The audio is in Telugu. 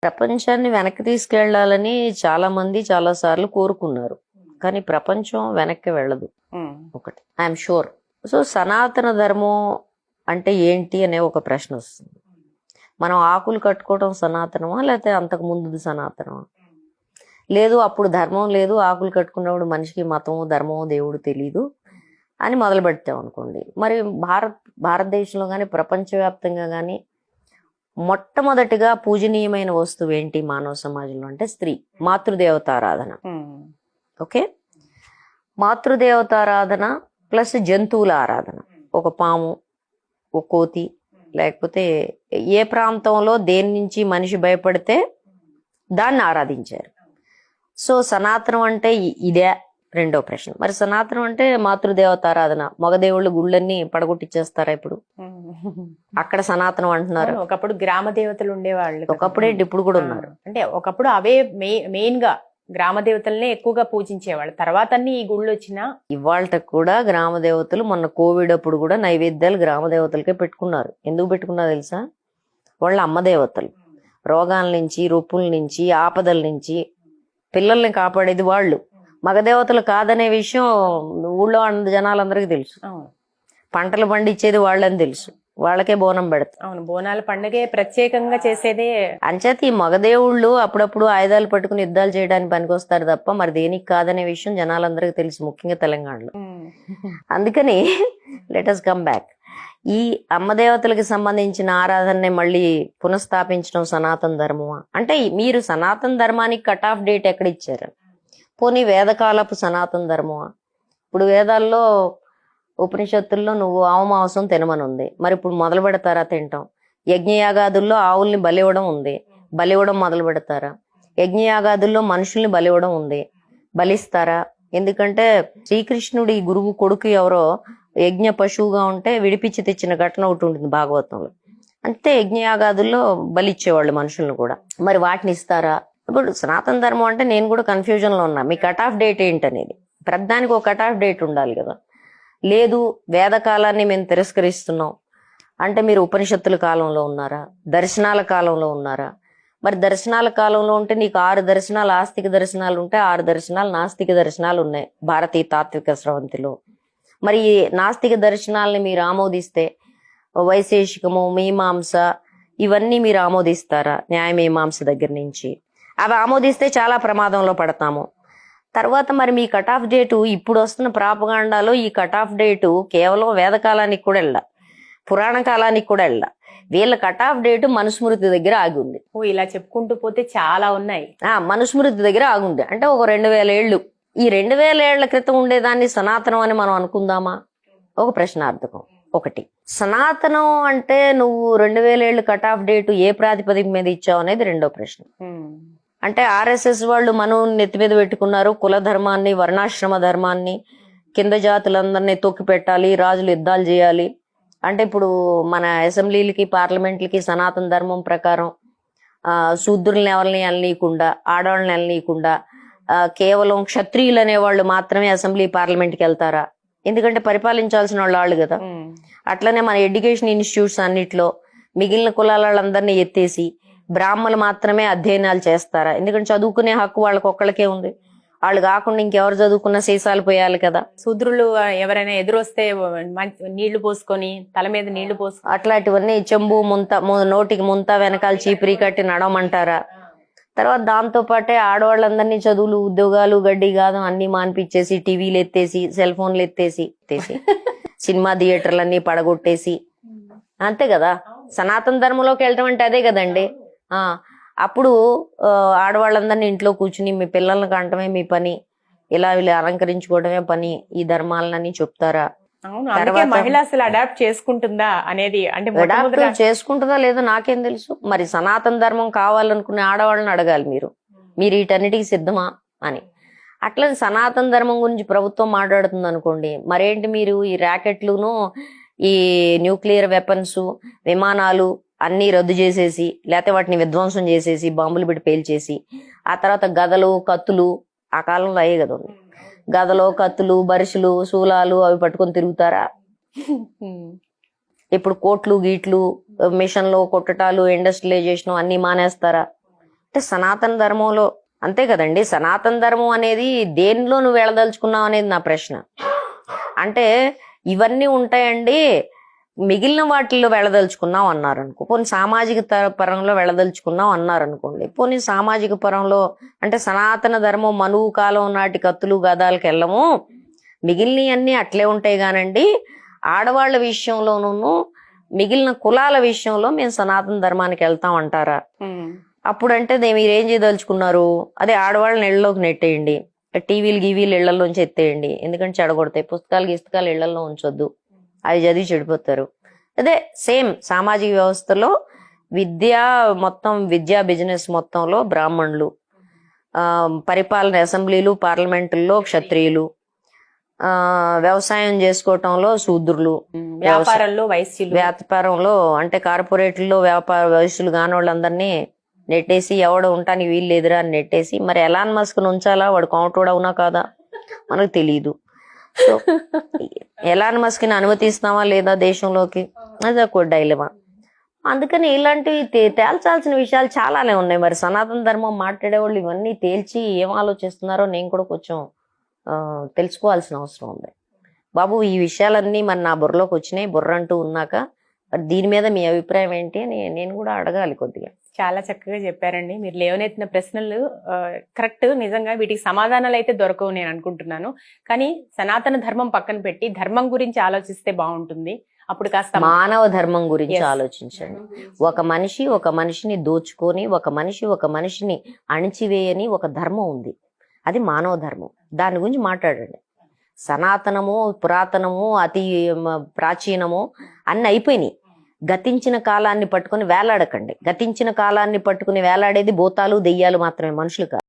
ప్రపంచాన్ని వెనక్కి తీసుకెళ్లాలని చాలా మంది చాలా సార్లు కోరుకున్నారు, కానీ ప్రపంచం వెనక్కి వెళ్ళదు. ఒకటి ఐఎమ్ షూర్. సో సనాతన ధర్మం అంటే ఏంటి అనే ఒక ప్రశ్న వస్తుంది. మనం ఆకులు కట్టుకోవడం సనాతనమా, లేకపోతే అంతకు ముందు సనాతనమా? లేదు, అప్పుడు ధర్మం లేదు, ఆకులు కట్టుకున్నప్పుడు మనిషికి మతము ధర్మము దేవుడు తెలీదు అని మొదలు పెడతాం అనుకోండి. మరి భారతదేశంలో కానీ ప్రపంచవ్యాప్తంగా కానీ మొట్టమొదటిగా పూజనీయమైన వస్తువు ఏంటి మానవ సమాజంలో అంటే స్త్రీ, మాతృదేవతారాధన. ఓకే, మాతృదేవతారాధన ప్లస్ జంతువుల ఆరాధన. ఒక పాము, ఒక కోతి, లేకపోతే ఏ ప్రాంతంలో దేని నుంచి మనిషి భయపడితే దాన్ని ఆరాధించారు. సో సనాతనం అంటే ఇదే రెండో ప్రశ్న. మరి సనాతనం అంటే మాతృదేవతారాధన. మగదేవుళ్ళు గుళ్ళన్నీ పడగొట్టిచ్చేస్తారా ఇప్పుడు? అక్కడ సనాతనం అంటున్నారు. ఒకప్పుడు గ్రామ దేవతలు ఉండేవాళ్ళు, ఒకప్పుడే ఇప్పుడు కూడా ఉన్నారు. అంటే ఒకప్పుడు అవే మెయిన్ గా గ్రామ దేవతలనే ఎక్కువగా పూజించేవాళ్ళు. తర్వాత అన్ని ఈ గుళ్ళు వచ్చినా ఇవాళ కూడా గ్రామ దేవతలు, మొన్న కోవిడ్ అప్పుడు కూడా నైవేద్యాలు గ్రామ దేవతలకే పెట్టుకున్నారు. ఎందుకు పెట్టుకున్నా తెలుసా? వాళ్ళ అమ్మ దేవతలు. రోగాల నుంచి, రొప్పుల నుంచి, ఆపదల నుంచి పిల్లల్ని కాపాడేది వాళ్ళు. మగదేవతలు కాదనే విషయం ఊళ్ళో జనాలందరికీ తెలుసు. పంటలు పండించేది వాళ్ళని తెలుసు, వాళ్ళకే బోనం పెడతారు. అవును, బోనాల పండుగే ప్రత్యేకంగా చేసేదే. అంచేత ఈ మగదేవుళ్ళు అప్పుడప్పుడు ఆయుధాలు పట్టుకుని యుద్ధాలు చేయడానికి పనికొస్తారు తప్ప మరి దేనికి కాదనే విషయం జనాలందరికీ తెలుసు, ముఖ్యంగా తెలంగాణలో. అందుకని లెటస్ కమ్ బ్యాక్. ఈ అమ్మదేవతలకు సంబంధించిన ఆరాధనని మళ్ళీ పునఃస్థాపించడం సనాతన ధర్మమా అంటే? మీరు సనాతన ధర్మానికి కట్ ఆఫ్ డేట్ ఎక్కడ ఇచ్చారు? పోనీ వేదకాలపు సనాతన ధర్మమా? ఇప్పుడు వేదాల్లో ఉపనిషత్తుల్లో నువ్వు ఆవు మాంసం తినమని ఉంది, మరి ఇప్పుడు మొదలు పెడతారా తింటాం? యజ్ఞయాగాదుల్లో ఆవుల్ని బలివ్వడం ఉంది, బలివ్వడం మొదలు పెడతారా? యజ్ఞయాగాదుల్లో మనుషుల్ని బలివ్వడం ఉంది, బలిస్తారా? ఎందుకంటే శ్రీకృష్ణుడి గురువు కొడుకు ఎవరో యజ్ఞ పశువుగా ఉంటే విడిపించి తెచ్చిన ఘటన ఒకటి ఉంటుంది భాగవతంలో. అంతే, యజ్ఞయాగాదుల్లో బలిచ్చేవాళ్ళు మనుషులను కూడా. మరి వాటిని ఇస్తారా? ఇప్పుడు సనాతన ధర్మం అంటే నేను కూడా కన్ఫ్యూజన్ లో ఉన్నా. మీ కట్ ఆఫ్ డేట్ ఏంటనేది, ప్రతిదానికి ఒక కట్ ఆఫ్ డేట్ ఉండాలి కదా. లేదు, వేదకాలాన్ని మేము తిరస్కరిస్తున్నాం అంటే మీరు ఉపనిషత్తుల కాలంలో ఉన్నారా, దర్శనాల కాలంలో ఉన్నారా? మరి దర్శనాల కాలంలో ఉంటే నీకు 6 దర్శనాలు ఆస్తిక దర్శనాలు ఉంటే 6 దర్శనాలు నాస్తిక దర్శనాలు ఉన్నాయి భారతీయ తాత్విక స్రవంతిలో. మరి ఈ నాస్తిక దర్శనాలని మీరు ఆమోదిస్తే వైశేషికము, మీమాంస ఇవన్నీ మీరు ఆమోదిస్తారా? న్యాయమీమాంస దగ్గర నుంచి అవి ఆమోదిస్తే చాలా ప్రమాదంలో పడతాము. తర్వాత మరి మీ కట్ ఆఫ్ డేటు ఇప్పుడు వస్తున్న ప్రాపగాండాలో ఈ కట్ ఆఫ్ డేటు కేవలం వేదకాలానికి కూడా వెళ్ళ, పురాణ కాలానికి కూడా వెళ్ళ. వీళ్ళ కట్ ఆఫ్ డేటు మనుస్మృతి దగ్గర ఆగుంది. ఇలా చెప్పుకుంటూ పోతే చాలా ఉన్నాయి. మనుస్మృతి దగ్గర ఆగుంది. అంటే ఒక 2000 ఏళ్ళు. ఈ 2000 ఏళ్ల క్రితం ఉండేదాన్ని సనాతనం అని మనం అనుకుందామా? ఒక ప్రశ్నార్థకం. ఒకటి, సనాతనం అంటే నువ్వు 2000 ఏళ్ళు కట్ ఆఫ్ డేటు ఏ ప్రాతిపదిక మీద ఇచ్చావు అనేది రెండో ప్రశ్న. అంటే ఆర్ఎస్ఎస్ వాళ్ళు మనం నెత్తి మీద పెట్టుకున్నారు కుల ధర్మాన్ని, వర్ణాశ్రమ ధర్మాన్ని, కింద జాతులందరినీ తొక్కి పెట్టాలి, రాజులు యుద్ధాలు చేయాలి. అంటే ఇప్పుడు మన అసెంబ్లీలకి, పార్లమెంట్లకి సనాతన ధర్మం ప్రకారం శూద్రుల్ని ఎవరిని వెళ్ళనీయకుండా, ఆడవాళ్ళని వెళ్ళనీయకుండా కేవలం క్షత్రియులు అనేవాళ్ళు మాత్రమే అసెంబ్లీ పార్లమెంట్కి వెళ్తారా? ఎందుకంటే పరిపాలించాల్సిన వాళ్ళు కదా. అట్లనే మన ఎడ్యుకేషన్ ఇన్స్టిట్యూట్స్ అన్నిట్లో మిగిలిన కులాల వాళ్ళందరినీ ఎత్తేసి బ్రాహ్మణులు మాత్రమే అధ్యయనాలు చేస్తారా? ఎందుకంటే చదువుకునే హక్కు వాళ్ళకి ఒక్కళ్ళకే ఉంది. వాళ్ళు కాకుండా ఇంకెవరు చదువుకున్న సీసాలు పోయాలి కదా. శూద్రులు ఎవరైనా ఎదురొస్తే నీళ్లు పోసుకొని తల మీద నీళ్లు పోసుకొని అట్లాంటివన్నీ చెంబు ముంత, నోటికి ముంత, వెనకాల చీపురి కట్టి నడవమంటారా? తర్వాత దాంతో పాటే ఆడవాళ్ళందరినీ చదువులు, ఉద్యోగాలు, గడ్డి గాదం అన్ని మాన్పించేసి టీవీలు ఎత్తేసి, సెల్ ఫోన్లు ఎత్తేసి సినిమా థియేటర్లన్నీ పడగొట్టేసి, అంతే కదా. సనాతన ధర్మంలోకి వెళ్ళటం అంటే అదే కదండి. అప్పుడు ఆడవాళ్ళందరినీ ఇంట్లో కూర్చుని మీ పిల్లల్ని కంటమే మీ పని, ఇలా వీళ్ళు అలంకరించుకోవడమే పని, ఈ ధర్మాలని చెప్తారా? మహిళ అసలు అడాప్ట్ చేసుకుంటుందా అనేది, అంటే అడాప్ట్ చేసుకుంటుందా లేదో నాకేం తెలుసు. మరి సనాతన ధర్మం కావాలనుకునే ఆడవాళ్ళని అడగాలి మీరు వీటన్నిటికీ సిద్ధమా అని. అట్లా సనాతన ధర్మం గురించి ప్రభుత్వం మాట్లాడుతుంది అనుకోండి, మరేంటి మీరు ఈ ర్యాకెట్లును, ఈ న్యూక్లియర్ వెపన్స్, విమానాలు అన్ని రద్దు చేసేసి, లేకపోతే వాటిని విధ్వంసం చేసేసి బాంబులు పెట్టి పేల్చేసి, ఆ తర్వాత గదలు, కత్తులు, ఆ కాలంలో అయ్యే కదా ఉంది, గదలు, కత్తులు, బరిసెలు, శూలాలు అవి పట్టుకొని తిరుగుతారా? ఇప్పుడు కోట్లు, గీట్లు, మిషన్లు, కొట్టటాలు, ఇండస్ట్రియలైజేషన్ అన్ని మానేస్తారా? అంటే సనాతన ధర్మంలో అంతే కదండి, సనాతన ధర్మం అనేది దేనిలో నువ్వు వెళ్ళదలుచుకున్నావు అనేది నా ప్రశ్న. అంటే ఇవన్నీ ఉంటాయండి, మిగిలిన వాటిల్లో వెళ్ళదలుచుకున్నాం అన్నారు అనుకో, పోనీ సామాజిక పరంలో వెళ్ళదలుచుకున్నాం అన్నారు అనుకోండి, పోనీ సామాజిక పరంలో అంటే సనాతన ధర్మం మనువు కాలం నాటి కత్తులు గదాలకు వెళ్ళము, మిగిలినవన్నీ అట్లే ఉంటాయి కానండి, ఆడవాళ్ల విషయంలోనూ మిగిలిన కులాల విషయంలో మేము సనాతన ధర్మానికి వెళ్తాం అంటారా? అప్పుడంటే మీరు ఏం చేయదలుచుకున్నారు? అదే ఆడవాళ్ళని ఇళ్లలోకి నెట్టేయండి, టీవీలు గీవీలు ఇళ్లలోంచి ఎత్తేయండి, ఎందుకంటే చెడగొడతాయి, పుస్తకాలు ఇళ్లలో ఉంచొద్దు, అవి చదివి చెడిపోతారు. అదే సేమ్ సామాజిక వ్యవస్థలో విద్యా బిజినెస్ మొత్తంలో బ్రాహ్మణులు, పరిపాలన అసెంబ్లీలు పార్లమెంటుల్లో క్షత్రియులు, వ్యవసాయం చేసుకోవటంలో శూద్రులు, వ్యాపారంలో వైశ్యులు, వ్యాపారంలో అంటే కార్పొరేట్లో వ్యాపార వయసులు కానోళ్ళందరినీ నెట్టేసి ఎవడ ఉంటానికి వీలు లేదురా అని నెట్టేసి, మరి ఎలాన్ మస్క్ ఉంచాలా, వాడు కౌంటర్ అవునా కాదా మనకు తెలియదు. సో ఎలాన్ మస్క్ ని అనుమతిస్తామా లేదా దేశంలోకి, అది ఒక డైలమా. అందుకని ఇలాంటివి తేల్చాల్సిన విషయాలు చాలానే ఉన్నాయి. మరి సనాతన ధర్మం మాట్లాడేవాళ్ళు ఇవన్నీ తేల్చి ఏం ఆలోచిస్తున్నారో నేను కూడా కొంచెం తెలుసుకోవాల్సిన అవసరం ఉంది. బాబు ఈ విషయాలన్నీ మరి నా బుర్రలోకి వచ్చినాయి, బుర్ర అంటూ ఉన్నాక మరి దీని మీద మీ అభిప్రాయం ఏంటి అని నేను కూడా అడగాలి కొద్దిగా. చాలా చక్కగా చెప్పారండి. మీరు లేవనెత్తిన ప్రశ్నలు కరెక్ట్. నిజంగా వీటికి సమాధానాలు అయితే దొరకవు నేను అనుకుంటున్నాను. కానీ సనాతన ధర్మం పక్కన పెట్టి ధర్మం గురించి ఆలోచిస్తే బాగుంటుంది. అప్పుడు కాస్త మానవ ధర్మం గురించి ఆలోచించండి. ఒక మనిషిని దోచుకొని, ఒక మనిషిని అణిచివేయని ఒక ధర్మం ఉంది, అది మానవ ధర్మం. దాని గురించి మాట్లాడండి. సనాతనము, పురాతనము, అతి ప్రాచీనము అన్ని అయిపోయినాయి. గతించిన కాలాన్ని పట్టుకుని వేలాడకండి. గతించిన కాలాన్ని పట్టుకుని వేలాడేది భూతాలు దెయ్యాలు మాత్రమే, మనుషులు కాదు.